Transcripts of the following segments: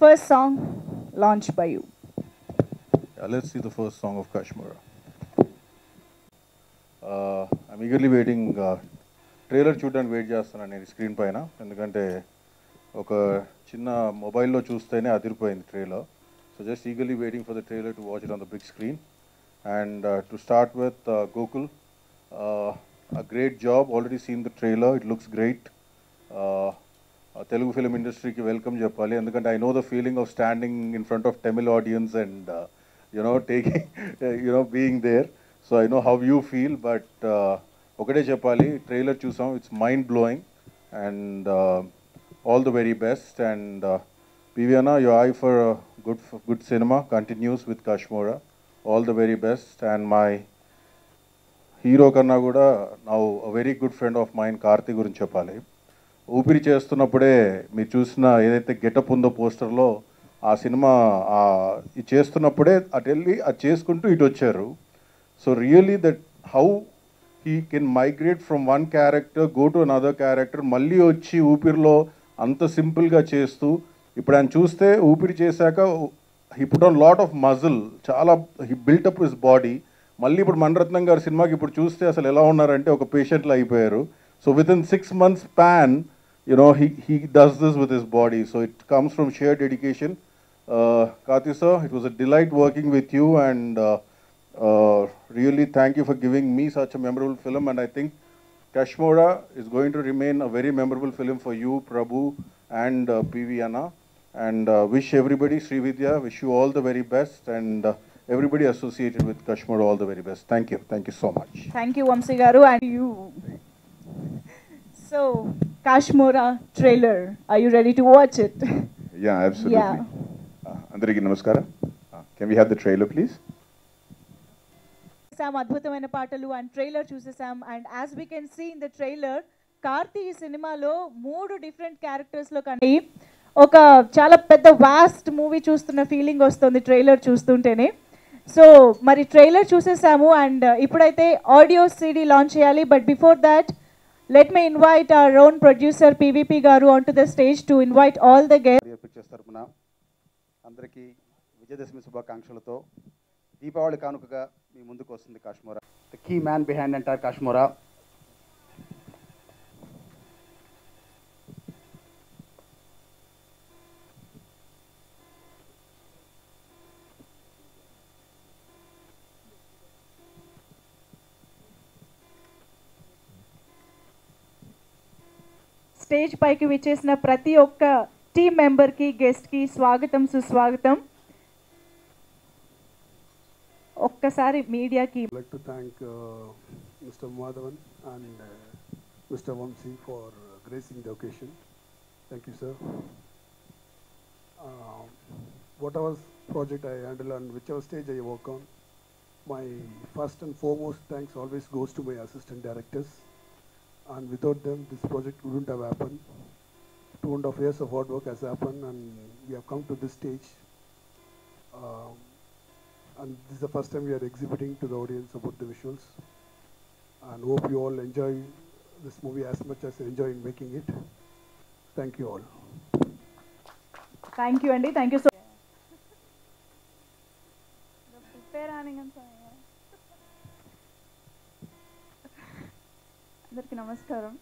first song launched by you? Yeah, let's see the first song of Kashmira. I'm eagerly waiting. Trailer చూడడానికి wait చేస్తున్నాను నేను screen పైన, ఎందుకంటే ఒక చిన్న మొబైల్లో చూస్తేనే అదిరిపోయింది trailer. So just eagerly waiting for the trailer to watch it on the big screen. And to start with Gokul, a great job. Already seen the trailer, it looks great. Telugu film industry ki welcome చెప్పాలి, ఎందుకంటే I know the feeling of standing in front of Tamil audience and taking being there. So I know how you feel, but ఒకటే చెప్పాలి, trailer చూసాం, it's mind blowing and all the very best. And PV Anna, your eye for good cinema continues with Kashmira. All the very best. And my hero కన్నా కూడా నా very good friend of mind Karthi గురించి చెప్పాలి. ఊపిరి చేస్తున్నప్పుడే మీరు చూసిన ఏదైతే getup ఉందో పోస్టర్లో, ఆ సినిమా ఇది చేస్తున్నప్పుడే అటు వెళ్ళి అది చేసుకుంటూ ఇటు వచ్చారు. So really that how he can migrate from one character go to another character, మళ్ళీ వచ్చి ఊపిరిలో అంత సింపుల్గా చేస్తూ, ఇప్పుడు ఆయన చూస్తే ఊపిరి చేశాక he put on lot of muscle, చాలా హీ బిల్టప్ హిస్ బాడీ. మళ్ళీ ఇప్పుడు మణిరత్నం గారి సినిమాకి ఇప్పుడు చూస్తే అసలు ఎలా ఉన్నారంటే ఒక పేషెంట్లో అయిపోయారు. So with in 6 months span he does this with his body. So it comes from sheer dedication. Karthi sir, it was a delight working with you, and really thank you for giving me such a memorable film. And I think Kashmira is going to remain a very memorable film for you, Prabhu, and PV Anna. And wish everybody, Srividya, wish you all the very best, and everybody associated with Kashmira all the very best. Thank you so much. Thank you, Vamsi garu, and you. So, Kashmira trailer, are you ready to watch it? Yeah, absolutely. Yeah. Andariki namaskara. Can we have the trailer, please? Sam adbhutamaina paatalu and trailer chusesam, and as we can see in the trailer, Karthi ఈ సినిమాలో 3 different క్యారెక్టర్స్లో కానీ ఒక చాలా పెద్ద vast movie చూస్తున్న feeling వస్తుంది trailer చూస్తుంటేనే. సో మరి ట్రైలర్ చూసేసాము, అండ్ ఇప్పుడైతే ఆడియో CD లాంచ్ చేయాలి. But before that, let me invite our own producer PVP garu on to the stage to invite all the guests. Pictures తరపున అందరికీ విజయదశమి శుభాకాంక్షలతో దీపావళి కానుకగా మీ ముందుకు వస్తుంది Kaashmora. The key man behind entire Kaashmora. Stage పైకి విచ్చేసిన ప్రతి ఒక్క టీమ్ మెంబర్కి, గెస్ట్కి స్వాగతం, సుస్వాగతం. ఒక్కసారి మీడియాకి. I'd like to thank Mr. Madhavan and Mr. Vamsi for gracing the occasion. Thank you, sir. Whatever project I handle and whichever stage I work on, my first and foremost thanks always goes to my assistant directors. And without them, this project wouldn't have happened. 2.5 years of hard work has happened, and we have come to this stage. And this is the first time we are exhibiting to the audience about the visuals. And hope you all enjoy this movie as much as I enjoy in making it. Thank you all. Thank you అండి, thank you so. అందరికీ నమస్కారం.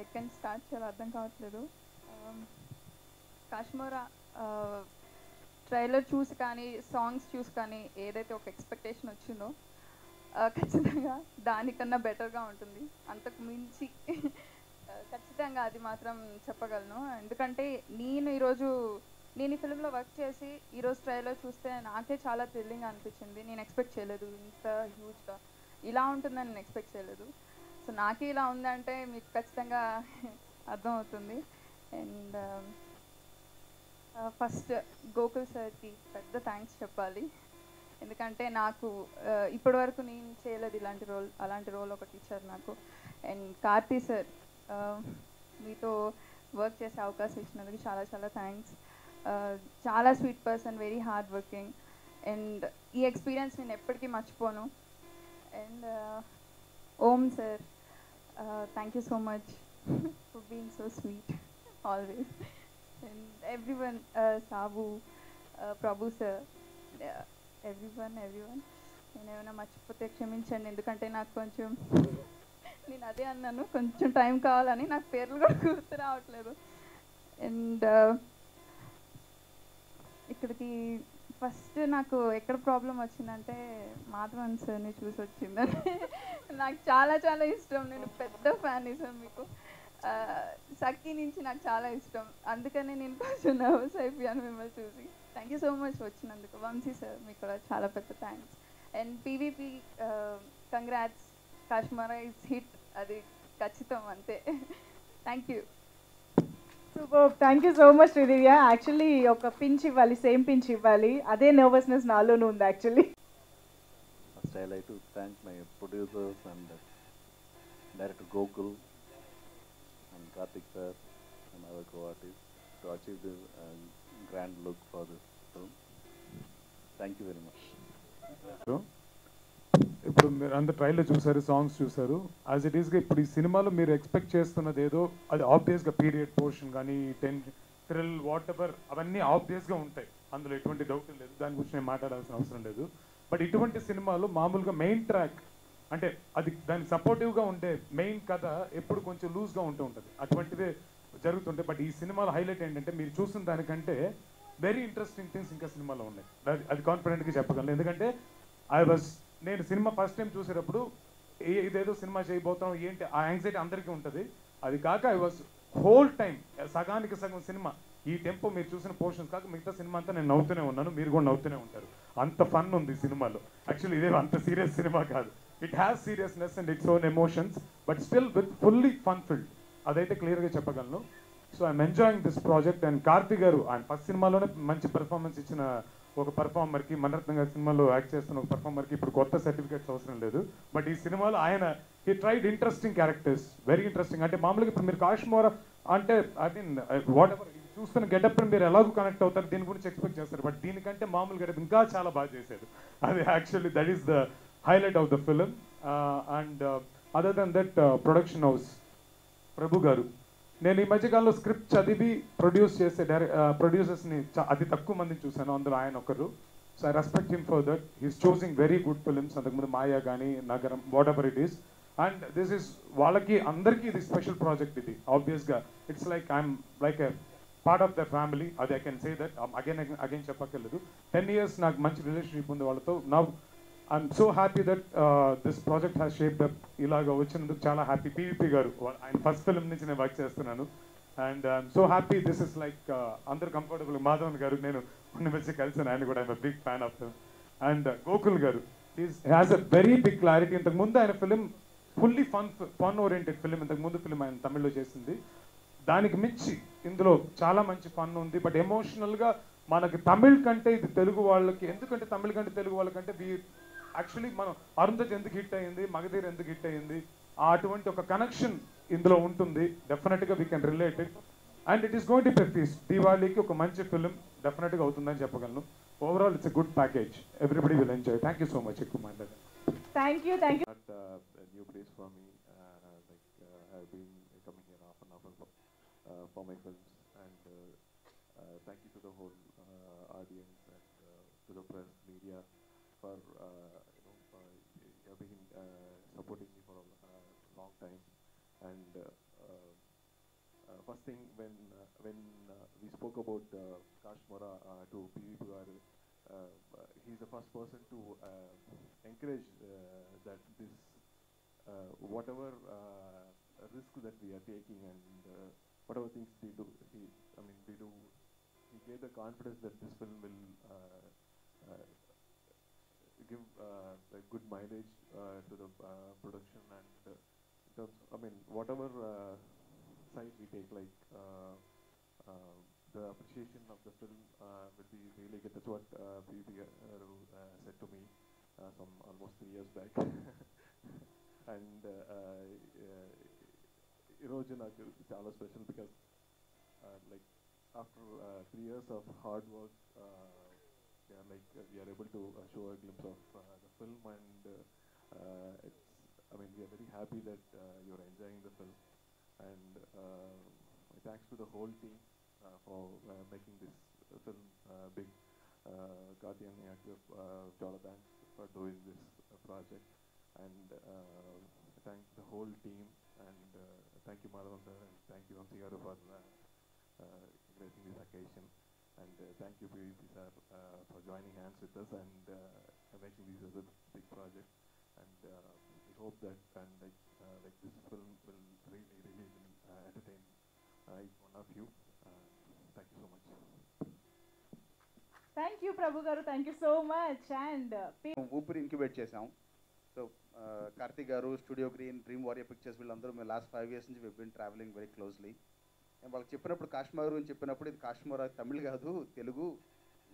ఎక్కడి నుంచి start చేయాలో అర్థం కావట్లేదు. Kashmira trailer చూసి కానీ, సాంగ్స్ చూసి కానీ ఏదైతే ఒక ఎక్స్పెక్టేషన్ వచ్చిందో ఖచ్చితంగా దానికన్నా బెటర్గా ఉంటుంది. అంతకు మించి ఖచ్చితంగా అది మాత్రం చెప్పగలను. ఎందుకంటే నేను ఈ ఫిల్మ్లో వర్క్ చేసి ఈరోజు ట్రైలర్ చూస్తే నాకే చాలా థ్రిల్లింగ్ అనిపించింది. నేను ఎక్స్పెక్ట్ చేయలేదు ఇంత హ్యూజ్గా ఇలా ఉంటుందని నేను ఎక్స్పెక్ట్ చేయలేదు. సో నాకే ఇలా ఉందంటే మీకు ఖచ్చితంగా అర్థమవుతుంది. అండ్ ఫస్ట్ గోకుల్ సార్కి పెద్ద థ్యాంక్స్ చెప్పాలి. ఎందుకంటే నాకు ఇప్పటివరకు నేను చేయలేదు అలాంటి రోల్ ఒకటి ఇచ్చారు నాకు. అండ్ కార్తీ సార్, మీతో వర్క్ చేసే అవకాశం ఇచ్చినందుకు చాలా చాలా థ్యాంక్స్. చాలా sweet person, very hard working. And ఈ ఎక్స్పీరియన్స్ నేను ఎప్పటికీ మర్చిపోను. And Om sir, thank you so much for being so sweet always. and everyone, Sabu, Prabhu sir, everyone. నేను ఏమైనా మర్చిపోతే క్షమించండి, ఎందుకంటే నాకు కొంచెం నేను అదే అన్నాను, కొంచెం టైం కావాలని, నాకు పేర్లు కూడా గుర్తు రావట్లేదు. అండ్ ఇక్కడికి ఫస్ట్ నాకు ఎక్కడ ప్రాబ్లం వచ్చిందంటే మాధవన్ సార్ని చూసి వచ్చిందని. నాకు చాలా చాలా ఇష్టం, నేను పెద్ద ఫ్యాన్ సార్ మీకు. సఖీ నుంచి నాకు చాలా ఇష్టం, అందుకనే నేను కొంచెం నర్వస్ అయిపోయాను మిమ్మల్ని చూసి. థ్యాంక్ యూ సో మచ్ వచ్చినందుకు. వంశీ సార్ మీకు కూడా చాలా పెద్ద thanks. And PVP congrats, Kashmira is hit, అది ఖచ్చితం అంతే. Thank you. Super, thank you so much Sridivya. Actually ఒక పించ్ ఇవ్వాలి, సేమ్ పించ్ ఇవ్వాలి, అదే నర్వస్నెస్ నాలోనూ ఉంది actually. First, I like to thank my producers and director Gokul and Karthik sir and our co-artists to achieve this grand look for this film. Thank you very much. ఇప్పుడు మీరు అంత trailer చూసారు, songs చూసారు. As it ఈస్గా ఇప్పుడు ఈ సినిమాలో మీరు ఎక్స్పెక్ట్ చేస్తున్నది ఏదో అది ఆబ్వియస్గా పీరియడ్ పోర్షన్ కానీ థ్రిల్ వాట్ ఎవర్ అవన్నీ ఆబ్వియస్గా ఉంటాయి, అందులో ఎటువంటి డౌట్ లేదు, దాని గురించి నేను మాట్లాడాల్సిన అవసరం లేదు. బట్ ఇటువంటి సినిమాలో మామూలుగా మెయిన్ ట్రాక్ అంటే అది దానికి సపోర్టివ్గా ఉండే మెయిన్ కథ ఎప్పుడు కొంచెం లూజ్గా ఉంటూ ఉంటుంది, అటువంటిదే జరుగుతుంటాయి. బట్ ఈ సినిమాలో హైలైట్ ఏంటంటే మీరు చూసిన దానికంటే వెరీ ఇంట్రెస్టింగ్ థింగ్స్ ఇంకా సినిమాలో ఉన్నాయి. అది కాన్ఫిడెంట్గా చెప్పగలను, ఎందుకంటే నేను సినిమా ఫస్ట్ టైం చూసేటప్పుడు ఇదేదో సినిమా చేయబోతాం ఏంటి ఆ యాంగ్జైటీ అందరికీ ఉంటుంది. అది కాక ఐ వాజ్ హోల్ టైం సగానికి సగం సినిమా ఈ టెంపో మీరు చూసిన పోర్షన్స్ కాక మిగతా సినిమా అంతా నేను నవ్వుతూనే ఉన్నాను, మీరు కూడా నవ్వుతూనే ఉంటారు. అంత ఫన్ ఉంది ఈ సినిమాలో. యాక్చువల్లీ ఇదే అంత సీరియస్ సినిమా కాదు, it has seriousness and its own emotions but still with fully fun field, అదైతే క్లియర్గా చెప్పగలను. So I'm enjoying this project. And Karthi గారు ఆయన ఫస్ట్ సినిమాలోనే మంచి పెర్ఫార్మెన్స్ ఇచ్చిన ఒక పర్ఫార్మర్కి, మణరత్నం గారి సినిమాలో యాక్ట్ చేస్తున్న ఒక పర్ఫార్మర్కి ఇప్పుడు కొత్త సర్టిఫికేట్స్ అవసరం లేదు. బట్ ఈ సినిమాలో ఆయన he tried interesting characters, very interesting. అంటే మామూలుగా ఇప్పుడు మీరు కాశ్మీరా అంటే ఐ మీన్ వాట్ ఎవర్ చూస్తున్న గెటప్ మీరు ఎలాగో కనెక్ట్ అవుతారు, దీని గురించి ఎక్స్పెక్ట్ చేస్తారు. బట్ దీనికంటే మామూలు గెటప్ ఇంకా చాలా బాగా చేశారు. అది actually that is the highlight of the film. And other than that production house Prabhu garu, నేను ఈ మధ్యకాలంలో స్క్రిప్ట్ చదివి ప్రొడ్యూస్ చేసే ప్రొడ్యూసర్స్ని అతి తక్కువ మందిని చూశాను, అందులో ఆయన ఒకరు. So I respect him for that. He's choosing very good films. అంతకుముందు మాయా కానీ Nagaram whatever it is. And this is వాళ్ళకి అందరికీ ఇది స్పెషల్ ప్రాజెక్ట్. ఇది ఆబ్వియస్గా it's like I'm like a part of the family, అది I can say that. Again చెప్పక్కర్లేదు, 10 years నాకు మంచి రిలేషన్షిప్ ఉంది వాళ్ళతో. Now I'm so happy that this project has shaped up. ఇలాగా వచ్చినందుకు చాలా హ్యాపీ. పీవీపీ గారు ఆయన ఫస్ట్ ఫిల్మ్ నుంచి నేను వర్క్ చేస్తున్నాను. And I'm so happy. This is like అందరు కంఫర్టబుల్. మాధవన్ గారు నేను కొన్ని వచ్చి కలిసాను, ఆయన కూడా I'm a big fan of him. And Gokul garu has a very big clarity. ఇంతకుముందు ఆయన film fully fun oriented film, ఇంతకుముందు ఫిలిం ఆయన తమిళ్లో చేసింది. దానికి మించి ఇందులో చాలా మంచి ఫన్ ఉంది. బట్ ఎమోషనల్గా మనకి తమిళ్ కంటే ఇది తెలుగు వాళ్ళకి, ఎందుకంటే తమిళ్ కంటే తెలుగు వాళ్ళకంటే యాక్చువల్లీ మనం అరుంధతి ఎందుకు హిట్ అయ్యింది, మగధీర్ ఎందుకు హిట్ అయ్యింది, అటువంటి ఒక కనెక్షన్ ఇందులో ఉంటుంది. డెఫినెట్గా we can relate it. And it is going to be feast. దీవాళీకి ఒక మంచి ఫిలిం డెఫినెట్గా అవుతుందని చెప్పగలను. Overall it's a good package. Everybody will enjoy. Thank you so much. ఎక్కువ మాట్లాడారు. Thank you. Not a new place for me. I've been coming here half an hour for my films, and thank you to the whole audience and to the press, media for you have been supporting me for a long time. And first thing, when we spoke about Kashmira to PVP garu, he's the first person to encourage that this whatever risk that we are taking and whatever things we do, he gave the confidence that this film will give a good mileage to the production. And in terms, whatever side we take, like the appreciation of the film will be really good. That's what PVP said to me some almost 3 years back. And ఈరోజు నాకు చాలా special because like after 3 years of hard work, we are able to show a glimpse of the film, and we are very happy that you're enjoying the film. And my thanks to the whole team for making this film big. Karthi and Yaku, చాలా thanks for doing this project, and thank the whole team, and thank you Madhavan sir, and thank you Vamsi garu for gracing this occasion, and thank you PVP sir for joining hands with us and making this as a big project, and we hope that and like this film will really entertain each one of you. Thank you so much. Thank you Prabhu garu, thank you so much. And Oopiri incubate చేసాం. So Karthik garu, Studio Green, Dream Warrior Pictures, వీళ్ళందరూ మేము last 5 years నుంచి been travelling very closely. నేను వాళ్ళకి చెప్పినప్పుడు కాశ్మీర్ అని చెప్పినప్పుడు ఇది కాశ్మీర్ తమిళ్ కాదు తెలుగు.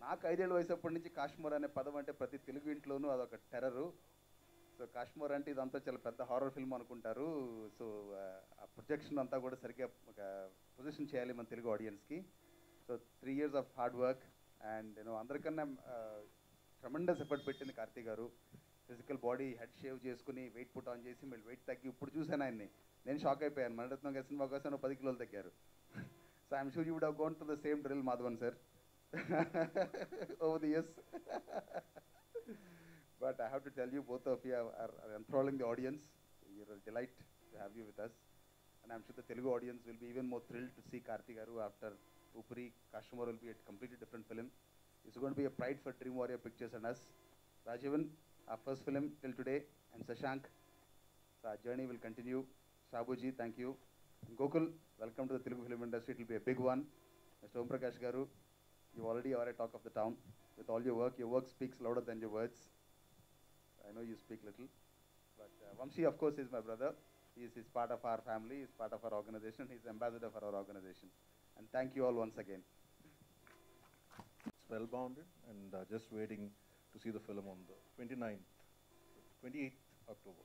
నాకు 5 ఏళ్ళ వయసు అప్పటి నుంచి కాశ్మీర్ అనే పదం అంటే ప్రతి తెలుగు ఇంట్లోనూ అదొక టెర్రరు. సో కాశ్మీర్ అంటే ఇదంతా చాలా పెద్ద హారర్ ఫిల్మ్ అనుకుంటారు. సో ఆ ప్రొజెక్షన్ అంతా కూడా సరిగ్గా ఒక పొజిషన్ చేయాలి మన తెలుగు ఆడియన్స్కి. So 3 years of hard work and అందరికన్నా ట్రమెండస్ ఎఫర్ట్ పెట్టింది కార్తీక్ గారు. ఫిజికల్ బాడీ హెడ్ షేవ్ చేసుకుని వెయిట్ పుట్ ఆన్ చేసి మళ్ళీ వెయిట్ తగ్గి ఇప్పుడు చూసాను ఆయన్ని, నేను షాక్ అయిపోయాను. మణిరత్నం గారి సినిమా కోసం 10 kilos తగ్గారు. So I'm sure you would have gone to the same drill Madhavan sir over the years. But I have to tell you, both of you are enthralling the audience. You're a delight to have you with us. And I'm sure the Telugu audience will be even more thrilled to see Karthi Garu after Upri. Kashmir will be a completely different film. It's going to be a pride for Dream Warrior Pictures and us. Rajivan, our first film till today, and Sashank. So our journey will continue. Shabuji, thank you. Gokul, welcome to the Telugu film industry. It will be a big one. Mr. Om Prakash Garu, you already are a talk of the town. With all your work speaks louder than your words. I know you speak little. But Vamsi, of course, is my brother. He's part of our family, he's part of our organization, he's ambassador for our organization. And thank you all once again. Spellbounded and just waiting to see the film on the 28th October.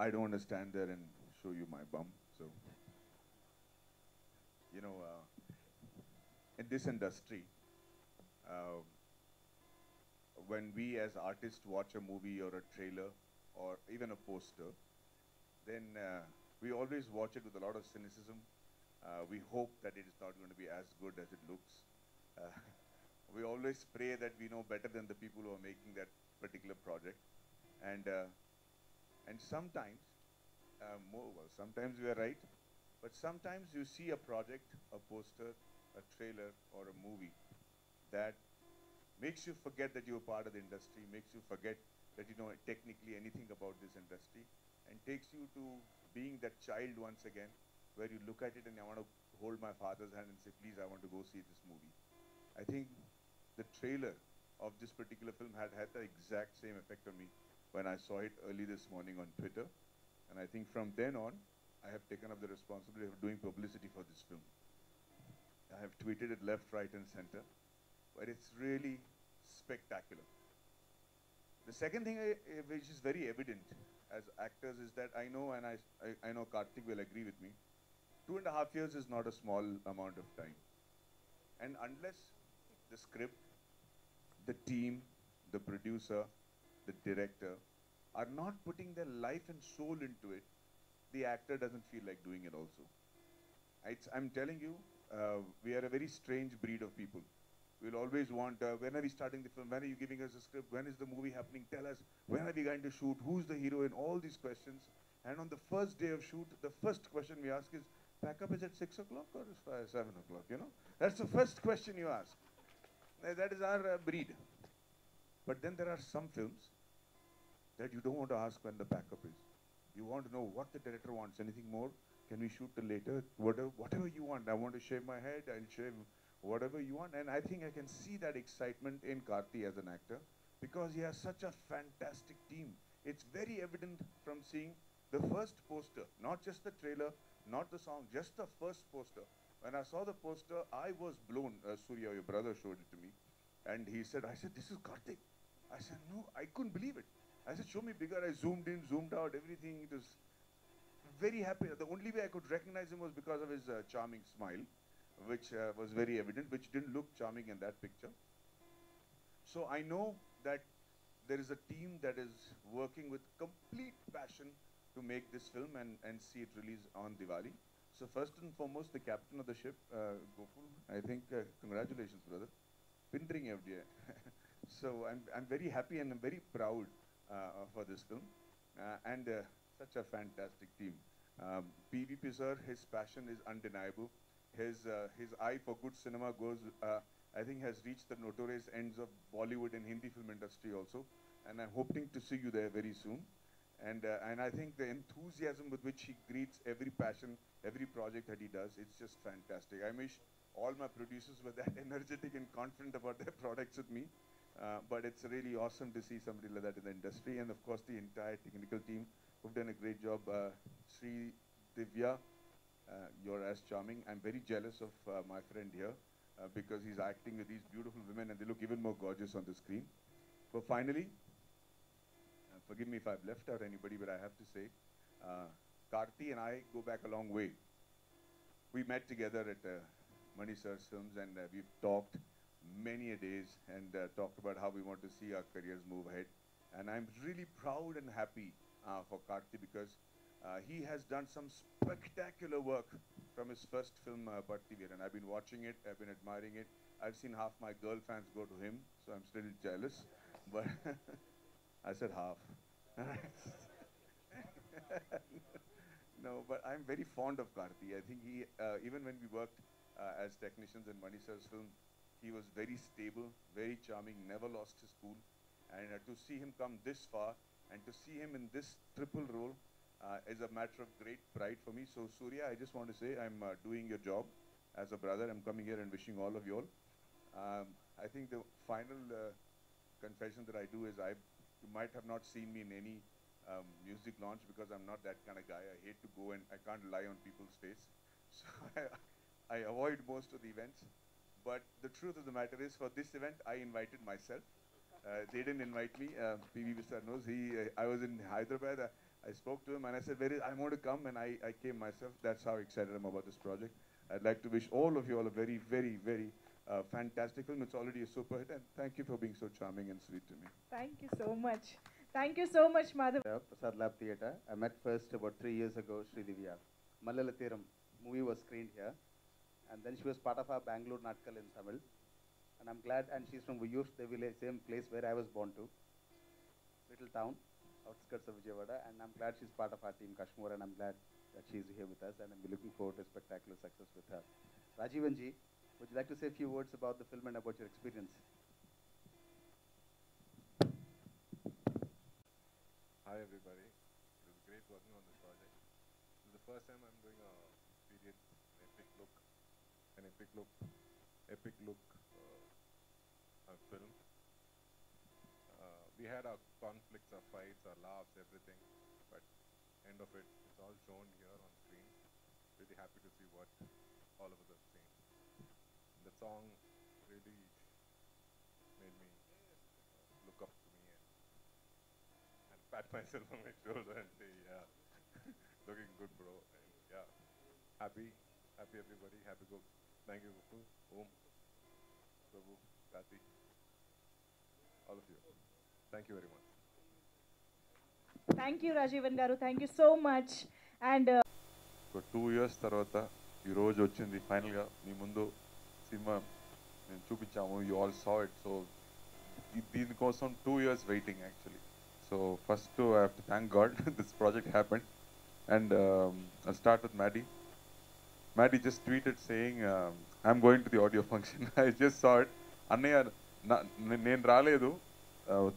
I don't want to stand there and show you my bum. So, in this industry, when we as artists watch a movie or a trailer or even a poster, then we always watch it with a lot of cynicism. We hope that it is not going to be as good as it looks. We always pray that we know better than the people who are making that particular project. And sometimes, sometimes we are right, but sometimes you see a project, a poster, a trailer or a movie that makes you forget that you're part of the industry, makes you forget that you know technically anything about this industry, and takes you to being that child once again, where you look at it and I want to hold my father's hand and say, please, I want to go see this movie. I think the trailer of this particular film had the exact same effect on me when I saw it early this morning on Twitter. And I think from then on, I have taken up the responsibility of doing publicity for this film. I have tweeted it left, right, and center, but it's really spectacular. The second thing which is very evident as actors is that I know, and I know Karthik will agree with me, 2.5 years is not a small amount of time. And unless the script, the team, the producer, the director are not putting their life and soul into it, the actor doesn't feel like doing it also. I'm telling you, we are a very strange breed of people. We'll always want, when are we starting the film? When are you giving us a script? When is the movie happening? Tell us, when are we going to shoot? Who's the hero? And all these questions. And on the first day of shoot, the first question we ask is, pack up is at 6 o'clock or 7 o'clock, you know? That's the first question you ask. That is our breed. But then there are some films that you don't want to ask when the backup is. You want to know what the director wants. Anything more? Can we shoot till later? Whatever you want. I want to shave my head. I'll shave whatever you want. And I think I can see that excitement in Karthi as an actor because he has such a fantastic team. It's very evident from seeing the first poster, not just the trailer, not the song, just the first poster. When I saw the poster, I was blown. Surya, your brother, showed it to me. And he said, I said, this is Karthik. I said, no, I couldn't believe it. I said, show me bigger. I zoomed in, zoomed out, everything. It was very happy. The only way I could recognize him was because of his charming smile, which was very evident, which didn't look charming in that picture. So I know that there is a team that is working with complete passion to make this film and see it released on Diwali. So first and foremost, the captain of the ship, Gokul, I think, congratulations, brother. Pindring FDI. So I'm very happy and I'm very proud for this film. And such a fantastic team. PVP sir, his passion is undeniable. His eye for good cinema goes, I think, has reached the notorious ends of Bollywood and Hindi film industry also. And I'm hoping to see you there very soon. And I think the enthusiasm with which he greets every passion, every project that he does, it's just fantastic. I wish all my producers were that energetic and confident about their products with me. But it's really awesome to see somebody like that in the industry. And of course, the entire technical team who've done a great job. Sri Divya, you're as charming. I'm very jealous of my friend here because he's acting with these beautiful women and they look even more gorgeous on the screen. But finally, forgive me if I've left out anybody, but I have to say, Karthi and I go back a long way. We met together at Mani Sir's films and we've talked many a days and talked about how we want to see our careers move ahead. And I'm really proud and happy for Karthi because he has done some spectacular work from his first film, Bharti and I've been watching it, I've been admiring it. I've seen half my girl fans go to him, so I'm still jealous. But I said half. No, but I'm very fond of Karthi. I think he, even when we worked as technicians in Mani Sir's film, he was very stable, very charming, never lost his cool. And to see him come this far and to see him in this triple role is a matter of great pride for me. So Surya, I just want to say I'm doing your job as a brother. I'm coming here and wishing all of you all. I think the final confession that I do is you might have not seen me in any music launch because I'm not that kind of guy. I hate to go and I can't lie on people's face. So I avoid most of the events. But the truth of the matter is, for this event, I invited myself. They didn't invite me. PV Sir knows. I was in Hyderabad. I spoke to him and I said, I want to come, and I came myself. That's how excited I'm about this project. I'd like to wish all of you all a very, very, very fantastic film. It's already a super hit, and thank you for being so charming and sweet to me. Thank you so much. Thank you so much, Madhav. Prasad Lab Theatre. I met first about 3 years ago, Sri Divya. Mallalathiram movie was screened here. And then she was part of our Bangalore Natkal in Tamil. And I'm glad, and she's from Vuyur, the village, same place where I was born to. Little town, outskirts of Vijayawada. And I'm glad she's part of our team, Kashmir, and I'm glad that she's here with us. And I'm looking forward to spectacular success with her. Rajivanji, would you like to say a few words about the film and about your experience? Hi everybody. It was great working on this project. This is the first time I'm doing a period, an epic look film. We had our conflicts, our fights, our laughs, everything, but end of it, it's all shown here on screen. Really happy to see what all of us have seen. The song really made me look up to me and pat myself on my shoulder and say, yeah, looking good, bro. And yeah, happy everybody, happy go. Thank you, Gokul, Om, Prabhu, Kati, all of you. Thank you very much. Thank you, Rajivan Garu. Thank you so much. And ఒక 2 years తర్వాత ఈరోజు వచ్చింది ఫైనల్గా మీ ముందు cinema మేము చూపించాము. You all saw it. So దీనికోసం 2 years waiting actually. So first I have to thank God this project happened. And I'll start with Maddie. Maddie just tweeted saying, I'm going to the audio function. I just saw it. అన్నయ్య నేను రాలేదు,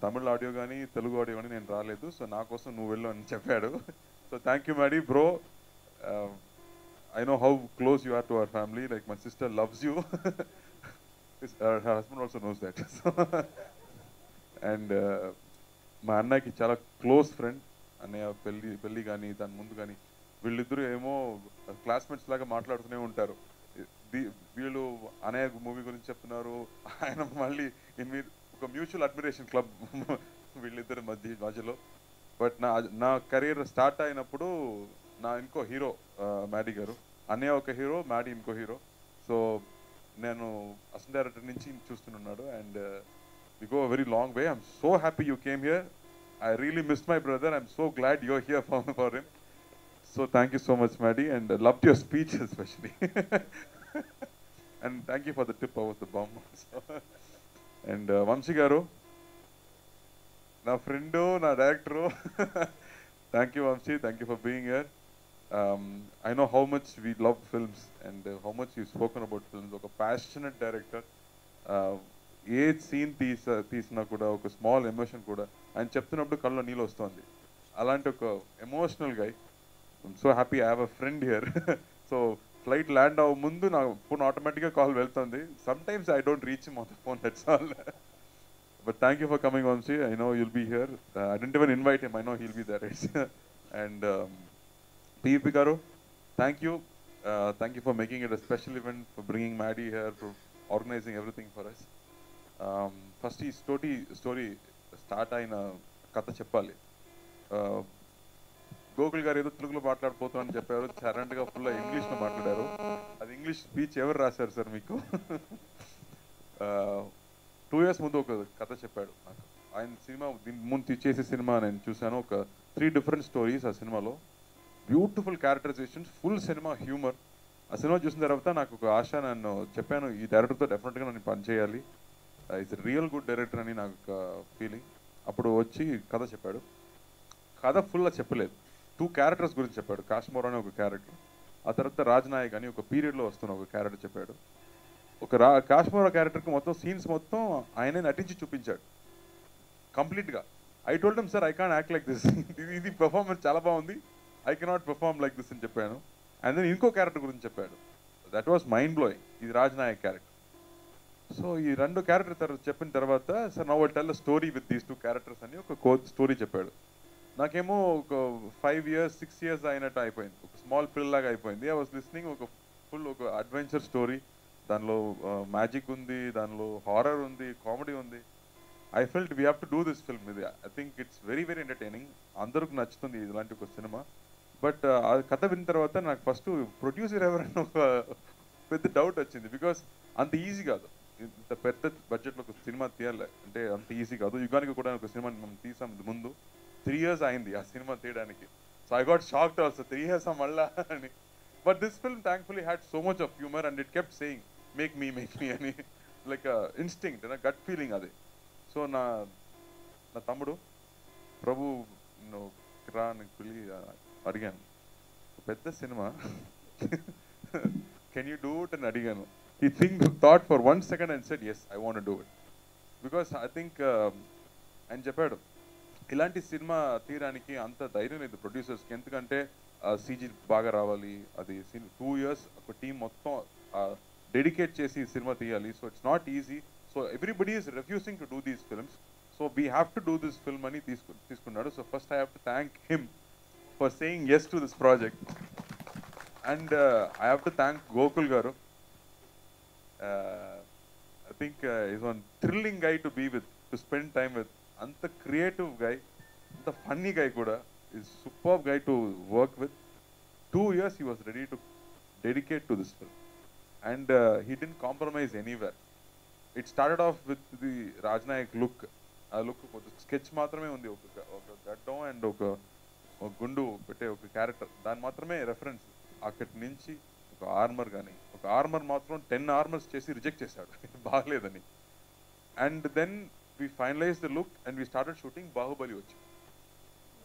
తమిళ audio కానీ Telugu audio కానీ నేను రాలేదు, so నా కోసం నువ్వు వెళ్ళు అని చెప్పాడు. So thank you Maddie, bro. I know how close you are to our family. Like my sister loves you. Her husband also knows that. And మా అన్నకి చాలా క్లోజ్ ఫ్రెండ్. అన్నయ్య పెళ్ళి కానీ దాని ముందు కానీ వీళ్ళిద్దరూ ఏమో క్లాస్మేట్స్ లాగా మాట్లాడుతూనే ఉంటారు. వీళ్ళు అన్నయ్య మూవీ గురించి చెప్తున్నారు, ఆయన మళ్ళీ ఒక మ్యూచువల్ అడ్మిరేషన్ క్లబ్ వీళ్ళిద్దరి మధ్యలో. బట్ నా కెరీర్ స్టార్ట్ అయినప్పుడు నా ఇంకో హీరో మ్యాడీ గారు, అన్నయ్య ఒక హీరో, మ్యాడీ ఇంకో హీరో. సో నేను అసిస్టెంట్ డైరెక్టర్ నుంచి చూస్తున్నాడు. And we go very long way. I'm so happy you came here. I really missed my brother. I'm so glad you're here for him. So thank you so much, Maddie, and I loved your speech especially. And thank you for the tip about the bomb also. And Vamsi garu, na friendo, na director. Thank you, Vamsi. Thank you for being here. I know how much we love films and how much you've spoken about films. Like a passionate director. ఏ scene తీసినా కూడా ఒక small emotion కూడా ఆయన చెప్తున్నప్పుడు కళ్ళలో నీళ్ళు వస్తుంది. అలాంటి ఒక emotional guy. I'm so happy I have a friend here. So flight land అవ్వ ముందు నా ఫోన్ ఆటోమేటిక్గా కాల్ వెళ్తుంది. Some times I don't reach him on the phone, that's all. But thank you for coming, Vamsi. I know you'll be here. I didn't even invite him. I know he'll be there. And PVP Garu, thank you. Thank you for making it a special event, for bringing Maddie here, for organizing everything for us. First, ఈ story start అయిన కథ చెప్పాలి. గోకుల్ గారు ఏదో తెలుగులో మాట్లాడిపోతామని చెప్పారు. సడన్గా full ఇంగ్లీష్లో మాట్లాడారు. అది ఇంగ్లీష్ స్పీచ్ ఎవరు రాశారు సార్ మీకు? 2 years ముందు ఒక కథ చెప్పాడు నాకు. ఆయన సినిమా దీని ముందు చేసే సినిమా నేను చూశాను. ఒక 3 different stories ఆ సినిమాలో. Beautiful characterisations, full cinema humour. ఆ సినిమా చూసిన తర్వాత నాకు ఒక ఆశ, నన్ను చెప్పాను ఈ డైరెక్టర్తో డెఫినెట్గా నేను పనిచేయాలి, ఇట్స్ రియల్ గుడ్ డైరెక్టర్ అని నాకు ఒక ఫీలింగ్. అప్పుడు వచ్చి కథ చెప్పాడు. కథ ఫుల్గా చెప్పలేదు, 2 characters గురించి చెప్పాడు. కాశ్మీర్ అనే ఒక క్యారెక్టర్, ఆ తర్వాత రాజ్నాయక్ అని ఒక పీరియడ్లో వస్తున్న ఒక క్యారెక్టర్ చెప్పాడు. ఒక కాశ్మీర్ క్యారెక్టర్కి మొత్తం సీన్స్ మొత్తం ఆయనే నటించి చూపించాడు కంప్లీట్గా. I told him sir I can't act like this, ఇది పెర్ఫార్మెన్స్ చాలా బాగుంది, I cannot perform like this అని చెప్పాను. అండ్ దెన్ ఇంకో క్యారెక్టర్ గురించి చెప్పాడు, దట్ వాస్ మైండ్ బ్లోయింగ్. ఇది రాజ్నాయక్ క్యారెక్టర్. సో ఈ 2 క్యారెక్టర్ చెప్పిన తర్వాత sir now will tell a story with these 2 characters అని ఒక స్టోరీ చెప్పాడు. నాకేమో ఒక 5 years 6 years అయినట్టు అయిపోయింది, ఒక స్మాల్ పిల్లలాగా అయిపోయింది. ఐ వాస్ లిస్నింగ్, ఒక ఫుల్ ఒక అడ్వెంచర్ స్టోరీ, దానిలో మ్యాజిక్ ఉంది, దానిలో హారర్ ఉంది, కామెడీ ఉంది. I felt we have to do this film. ఇది I think it's very very entertaining, అందరికి నచ్చుతుంది ఇలాంటి ఒక సినిమా. బట్ ఆ కథ విన్న తర్వాత నాకు ఫస్ట్ ప్రొడ్యూసర్ ఎవరైనా ఒక పెద్ద డౌట్ వచ్చింది. బికాస్ అంత ఈజీ కాదు, ఇంత పెద్ద బడ్జెట్లో ఒక సినిమా తీయాలి అంటే అంత ఈజీ కాదు. యుగానికి కూడా ఒక సినిమా మనం తీసాం ముందు, 3 years అయింది ఆ సినిమా తీయడానికి. So I got shocked also, 3 years మళ్ళా అని. But this film thankfully had so much of humour and it kept saying make me అని, లైక్ ఇన్స్టింక్ట్, గట్ ఫీలింగ్ అది. సో నా తమ్ముడు ప్రభు రా నీకు పిల్లి అడిగాను, పెద్ద cinema can you do it అని అడిగాను. He thought for 1 second and said, yes, I want to do it. Because I think, ఆయన చెప్పాడు ఇలాంటి సినిమా తీయడానికి అంత ధైర్యం లేదు ప్రొడ్యూసర్స్కి. ఎందుకంటే సీజీ బాగా రావాలి, అది 2 years ఒక టీం మొత్తం డెడికేట్ చేసి సినిమా తీయాలి. So it's not easy. So everybody is refusing to do these films. So we have to do this film అని తీసుకున్నాడు. So first I have to thank him for saying yes to this project. And I have to thank Gokul garu. I think he's one thrilling guy to be with, to spend time with. Anta creative guy, anta funny guy kuda, is superb guy to work with. 2 years he was ready to dedicate to this film, and he didn't compromise anywhere. It started off with the Rajnayak look. Look sketch maatrame undi, oka gaddam and oka gundu pette oka character, dan maatrame reference. అక్కడి నుంచి ఒక armour కానీ, ఒక armour మాత్రం 10 armors చేసి reject చేశాడు బాగలేదని. And then we finalise the look and we started shooting. Baahubali వచ్చి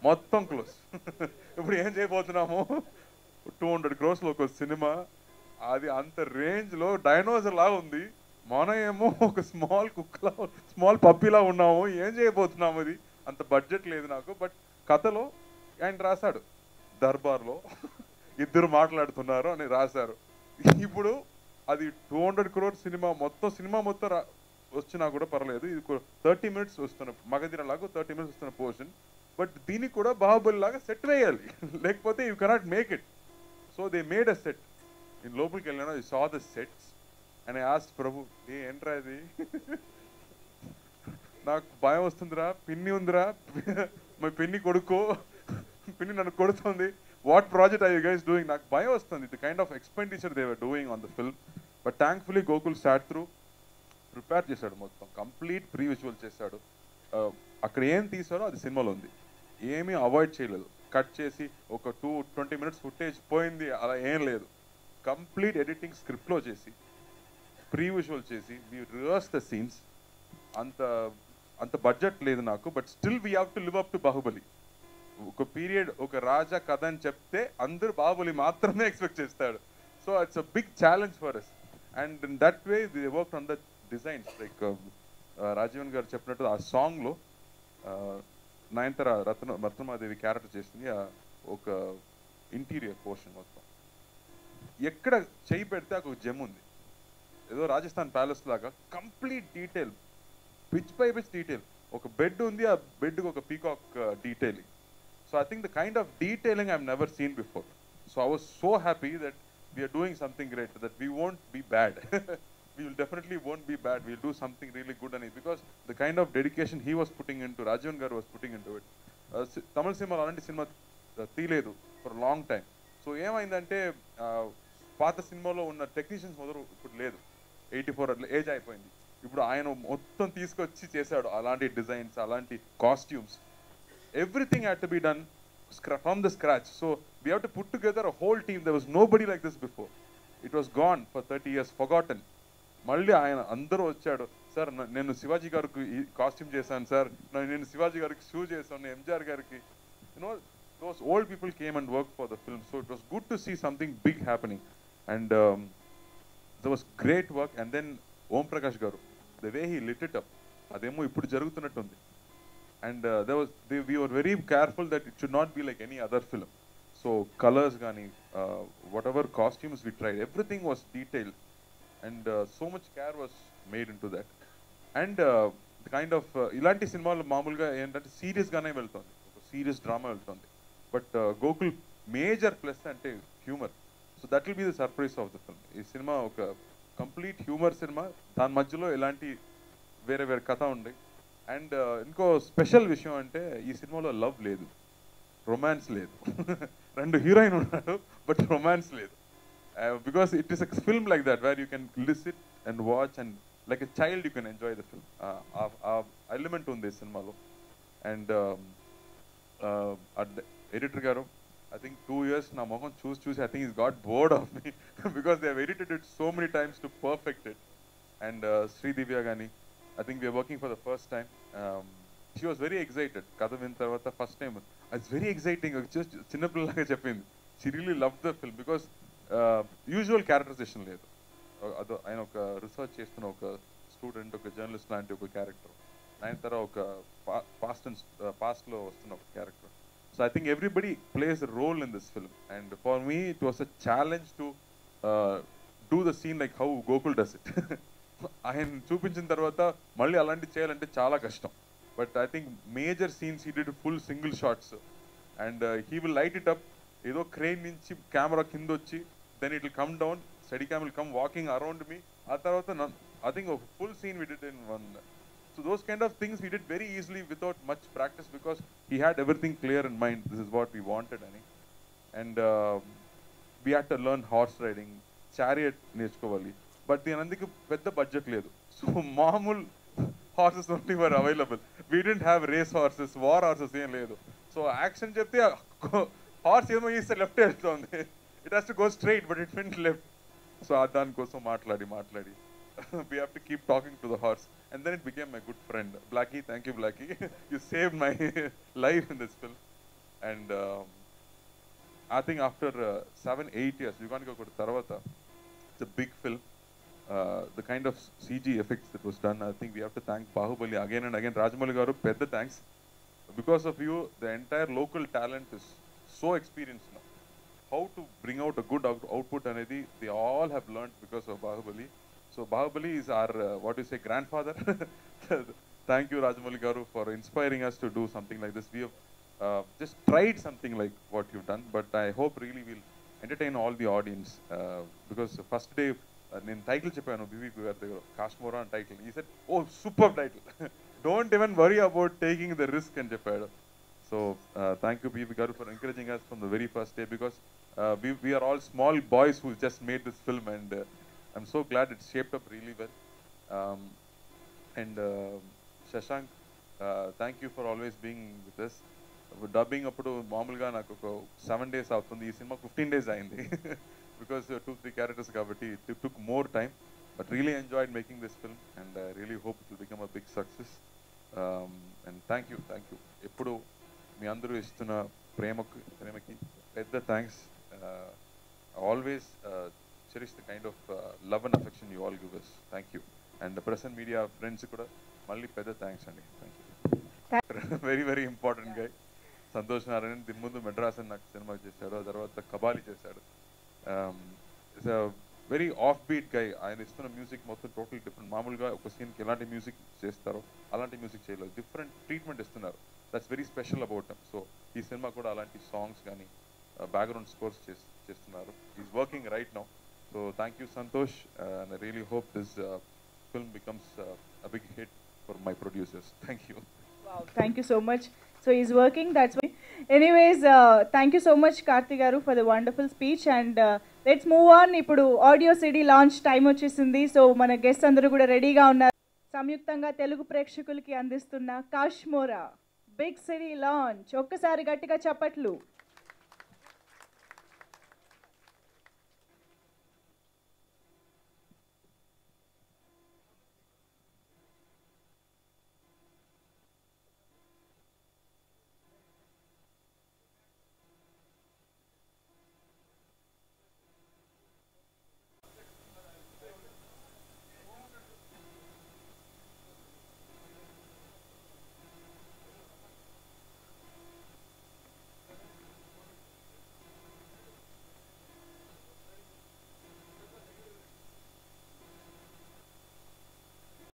మొత్తం క్లోజ్. ఇప్పుడు ఏం చేయబోతున్నాము, 200 crores ఒక సినిమా, అది అంత రేంజ్లో డైనోసర్ లాగా ఉంది. మన ఏమో ఒక స్మాల్ కుక్కలా, స్మాల్ పప్పీలా ఉన్నాము. ఏం చేయబోతున్నాము, అది అంత బడ్జెట్ లేదు నాకు. బట్ కథలో ఆయన రాశాడు, దర్బార్లో 2 మాట్లాడుతున్నారు అని రాశారు. ఇప్పుడు అది 200 crores సినిమా మొత్తం వచ్చినా కూడా పర్లేదు. ఇది 30 minutes వస్తున్న మగధీర లాగా 30 minutes వస్తున్న పోర్షన్. బట్ దీనికి కూడా బాహుబలి లాగా సెట్ వేయాలి, లేకపోతే you cannot make it. So they made a set. నేను లోపలికి వెళ్ళాను, I saw the sets and I asked Prabhu, ఏంట్రా ఇది, నాకు భయం వస్తుందిరా, పిన్ని ఉందిరా, మా పిన్ని కొడుకో, పిన్ని నన్ను కొడుతుంది, what project are you guys doing? నాకు భయం వస్తుంది, the kind of expenditure they were doing on the film. But thankfully Gokul sat through, prepare చేశాడు, మొత్తం కంప్లీట్ ప్రీ విజువల్ చేశాడు. అక్కడ ఏం తీసారో అది సినిమాలో ఉంది, ఏమీ అవాయిడ్ చేయలేదు. కట్ చేసి ఒక 20 minutes ఫుటేజ్ పోయింది అలా ఏం లేదు. కంప్లీట్ ఎడిటింగ్ స్క్రిప్ట్లో చేసి ప్రీ విజువల్ చేసి వి రివర్స్ ద సీన్స్. అంత అంత బడ్జెట్ లేదు నాకు, but still we have to live up to Baahubali. ఒక పీరియడ్ ఒక రాజా కథ అని చెప్తే అందరూ బాహుబలి మాత్రమే ఎక్స్పెక్ట్ చేస్తాడు. So it's a big challenge for us. And in that way they work on the designs. Like Rajeevan garu చెప్పినట్టు ఆ సాంగ్లో నయనతార రత్నమాదేవి క్యారెక్టర్ చేసింది ఒక ఇంటీరియర్ పోర్షన్ మొత్తం. ఎక్కడ చేయి పెడితే ఒక జెమ్ ఉంది, ఏదో రాజస్థాన్ ప్యాలెస్ లాగా complete detail, pitch by pitch detail. ఒక బెడ్ ఉంది, ఆ బెడ్కి ఒక peacock detailing. So I think the kind of detailing I never seen before. So I was so happy that we're doing something great, that we won't be bad. We will definitely won't be bad. We'll do something really good on it, because the kind of dedication he was putting into, Rajavan garu was putting into it. Tamil cinema alanti cinema తీలేదు for a long time. So ఏమైందంటే పాత సినిమాలో ఉన్న technicians మొదలు ఇప్పుడు లేదు. 84 age అయిపోయింది. ఇప్పుడు ఆయన మొత్తం తీసుకొచ్చి చేశాడు అలాంటి డిజైన్స్, అలాంటి costumes. Everything had to be done from the scratch. So we have to put together a whole team. There was nobody like this before. It was gone for 30 years, forgotten. మళ్ళీ ఆయన అందరూ వచ్చాడు, sir నేను శివాజీ గారికి costume చేశాను sir, నేను శివాజీ గారికి shoe చేశాను, ఎంజిఆర్ గారికి. You know those old people came and work for the film. So it was good to see something big happening. And the was great work. And then Om Prakash garu, the way he lit it up, అదేమో ఇప్పుడు జరుగుతున్నట్టుంది. And we were very careful that it should not be like any other film. So colors gaani, whatever costumes we tried, everything was detailed. And so much care was made into that. And the kind of ilanti cinemalu maamuluga entante serious gaane veltundi, oka serious drama veltundi, but Gokul major plus ante humor. So that will be the surprise of the film. Ee cinema oka complete humor cinema, dan madhyalo elanti vere katha undi. And inko special vishayam ante ee సినిమాలో love లేదు, romance లేదు. రెండు heroine ఉన్నారు, but romance లేదు. Because it is a film like that where you can listen and watch, and like a child you can enjoy the film. Element on this cinema lo. And editor garu, I think 2 years na moham choose I think he's got bored of me because they have edited it so many times to perfect it. And Sri Divya gani, I think we are working for the first time. She was very excited. Katha vin tarvata first time it's very exciting. Just chinna pillalaga cheppindi. She really loved the film because usual characterization లేదు. అదో ఆయన ఒక research చేస్తున్న ఒక student, ఒక journalist లాంటి ఒక character, Nayanthara ఒక పాస్ట్లో వస్తున్న ఒక character. So I think everybody plays a role in this film. And for me it was a challenge to do the scene like how Gokul does it. ఆయన చూపించిన తర్వాత మళ్ళీ అలాంటి చేయాలంటే చాలా కష్టం. But I think major scenes he did full single shots. And he will light it up. ఏదో crane నుంచి కెమెరా కింద వచ్చి, then it will come down, steady cam will come walking around me. ఆ తర్వాత ఐ థింక్ ఒక full scene we did in one. So those kind of things we did very easily without much practice, because he had everything clear in mind, this is what we wanted అని. And we had to learn horse riding, chariot నేర్చుకోవాలి. But దీని అందుకు పెద్ద budget లేదు. So మామూలు horses only were available. We didn't have race horses, war horses ఏం లేదు. So action చెప్తే హార్స్ ఏమో ఇస్తే లెఫ్ట్ వెళ్తుంది, it has to go straight, but it went left. So దానికోసం మాట్లాడి we have to keep talking to the horse, and then it became my good friend. Blackie, thank you Blackie. You saved my life in this film. And I think after 7-8 years you can't go to Taravata. It's a big film. The kind of CG effects that was done, I think we have to thank Bahubali again and again. Rajamouli garu, pedda thanks. Because of you, the entire local talent is so experienced now. How to bring out a good output anedi, they all have learned because of Bahubali. So Bahubali is our what you say, grandfather. Thank you Rajamouli garu for inspiring us to do something like this. We have just tried something like what you've done, but I hope really we'll entertain all the audience, because first day నేను title చెప్పాను BVP గారి దగ్గర, కాశ్మోరా అని title. ఈ సెట్ ఓ super title, don't even worry about taking the risk అని చెప్పాడు. So thank you BV Garu for encouraging us from the very first day, because we are all small boys who just made this film, and I'm so glad it's shaped up really well. And Shashank, thank you for always being with us. Dubbing అప్పుడు మామూలుగా నాకు ఒక 7 days అవుతుంది, ఈ cinema 15 days అయింది because 2-3 characters కాబట్టి it took more time, but really enjoyed making this film and I really hope it will become a big success. And thank you ఎప్పుడు మీ అందరూ ఇస్తున్న ప్రేమకి పెద్ద thanks. Always cherish the kind of love and affection you all give us. Thank you. And the press and media friends కూడా మళ్ళీ పెద్ద thanks అండి. Thank you. Very important గై సంతోష్ నారాయణ్. దీని ముందు మెడ్రాస్ అని నాకు సినిమా చేశాడు, ఆ తర్వాత కబాలి చేశాడు. It's a very off beat guy. ఆయన ఇస్తున్న మ్యూజిక్ మొత్తం టోటల్ డిఫరెంట్. మామూలుగా ఒక సీన్కి ఎలాంటి మ్యూజిక్ చేస్తారో అలాంటి మ్యూజిక్ చేయలేదు, డిఫరెంట్ ట్రీట్మెంట్ ఇస్తున్నారు. That's very special about them. So ఈ సినిమా కూడా అలాంటి సాంగ్స్ కానీ బ్యాక్గ్రౌండ్ స్కోర్స్ చేస్తున్నారు. Is working right now. So thank you Santosh, and I really hope this film becomes a big hit for my producers. Thank you. Wow, thank you so much. So he's working, that's why. Anyways, thank you so much Karthi garu for the wonderful speech, and let's move on. Ippudu audio CD launch time vachesindi. So mana guests andaru kuda ready ga unnaru. Samyuktanga Telugu ప్రేక్షకులకి అందిస్తున్న Kashmora big city launch. ఒక్కసారి గట్టిగా చప్పట్లు.